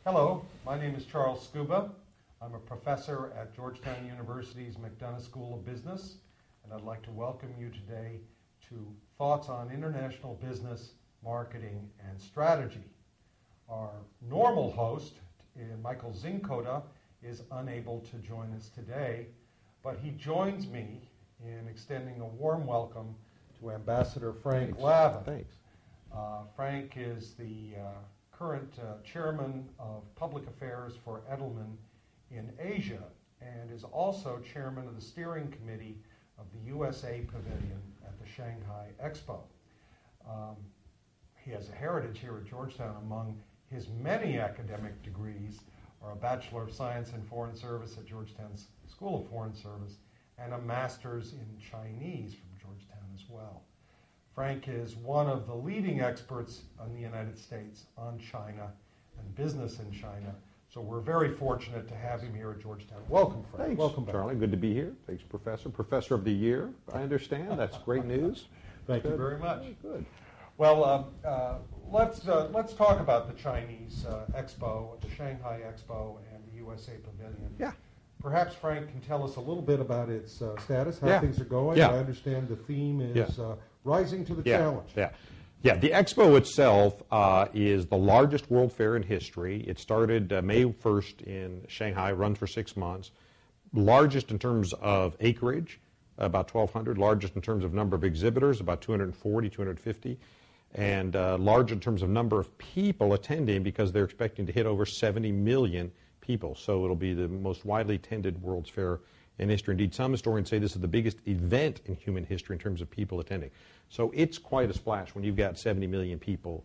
Hello, my name is Charles Skuba. I'm a professor at Georgetown University's McDonough School of Business, and I'd like to welcome you today to Thoughts on International Business, Marketing, and Strategy. Our normal host, Michael Czinkota, is unable to join us today, but he joins me in extending a warm welcome to Ambassador Frank Lavin. Thanks. Frank is the current chairman of public affairs for Edelman in Asia and is also chairman of the steering committee of the USA Pavilion at the Shanghai Expo. He has a heritage here at Georgetown. Among his many academic degrees are a Bachelor of Science in Foreign Service at Georgetown's School of Foreign Service and a Master's in Chinese from Georgetown as well. Frank is one of the leading experts in the United States on China and business in China. So we're very fortunate to have him here at Georgetown. Welcome, Frank. Thanks, welcome back. Charlie. Good to be here. Thanks, Professor. Professor of the Year, I understand. That's great news. Thank you very much. Good. Well, let's talk about the Chinese Expo, the Shanghai Expo, and the USA Pavilion. Yeah. Perhaps Frank can tell us a little bit about its status, how things are going. Yeah. I understand the theme is rising to the challenge. Yeah, the Expo itself is the largest world fair in history. It started May 1st in Shanghai, runs for 6 months. Largest in terms of acreage, about 1,200. Largest in terms of number of exhibitors, about 240, 250. And large in terms of number of people attending because they're expecting to hit over 70 million people. So it'll be the most widely attended World's Fair in history. Indeed, some historians say this is the biggest event in human history in terms of people attending. So it's quite a splash when you've got 70 million people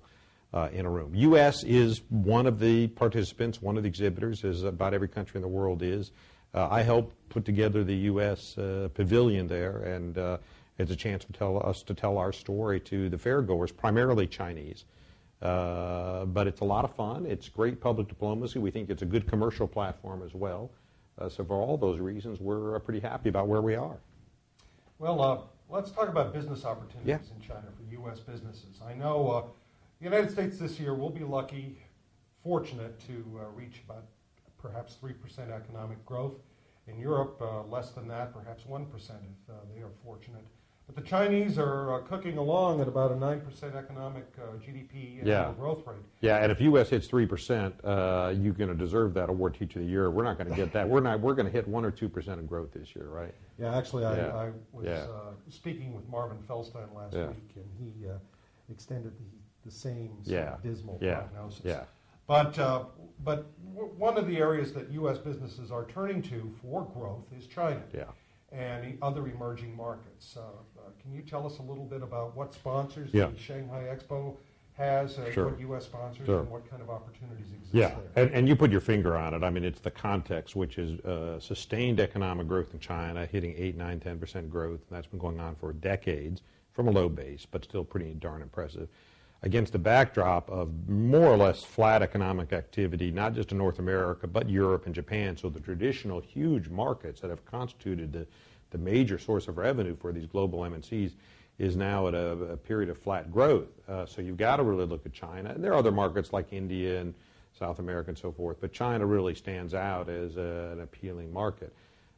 in a room. U.S. is one of the participants, one of the exhibitors, as about every country in the world is. I helped put together the U.S. Pavilion there, and it's a chance for us to tell our story to the fairgoers, primarily Chinese. But it's a lot of fun. It's great public diplomacy. We think it's a good commercial platform as well. So for all those reasons, we're pretty happy about where we are. Well, let's talk about business opportunities in China for U.S. businesses. I know the United States this year will be lucky, fortunate to reach about perhaps 3% economic growth. In Europe, less than that, perhaps 1% if they are fortunate. But the Chinese are cooking along at about a 9% economic GDP annual growth rate. Yeah, and if U.S. hits 3%, you're going to deserve that award, Teacher of the Year. We're not going to get that. We're going to hit 1 or 2% of growth this year, right? Yeah, actually, I was speaking with Marvin Feldstein last week, and he extended the same sort of dismal prognosis. Yeah. But one of the areas that U.S. businesses are turning to for growth is China. Yeah. And other emerging markets. Can you tell us a little bit about what sponsors the Shanghai Expo has, what U.S. sponsors, and what kind of opportunities exist there? And you put your finger on it. I mean, it's the context, which is sustained economic growth in China, hitting 8, 9, 10% growth, and that's been going on for decades from a low base, but still pretty darn impressive, against a backdrop of more or less flat economic activity, not just in North America, but Europe and Japan. So the traditional huge markets that have constituted the major source of revenue for these global MNCs is now at a period of flat growth. So you've got to really look at China. And there are other markets like India and South America and so forth, but China really stands out as an appealing market.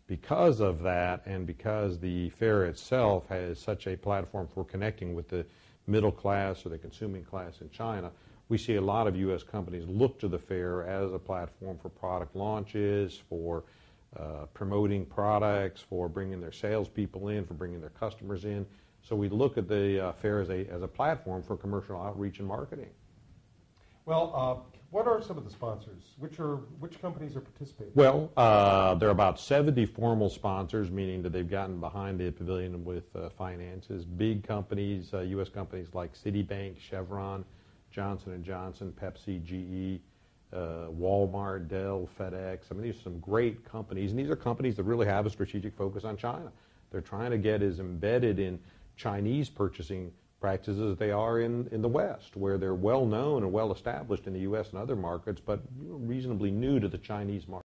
Because of that, and because the fair itself has such a platform for connecting with the middle class or the consuming class in China, we see a lot of U.S. companies look to the fair as a platform for product launches, for promoting products, for bringing their salespeople in, for bringing their customers in. So we look at the fair as a platform for commercial outreach and marketing. Well, what are some of the sponsors? Which companies are participating? Well, there are about 70 formal sponsors, meaning that they've gotten behind the pavilion with finances. Big companies, U.S. companies like Citibank, Chevron, Johnson & Johnson, Pepsi, GE, Walmart, Dell, FedEx. I mean, these are some great companies, and these are companies that really have a strategic focus on China. They're trying to get as embedded in Chinese purchasing practices as they are in the West, where they're well known and well established in the U.S. and other markets, but reasonably new to the Chinese market.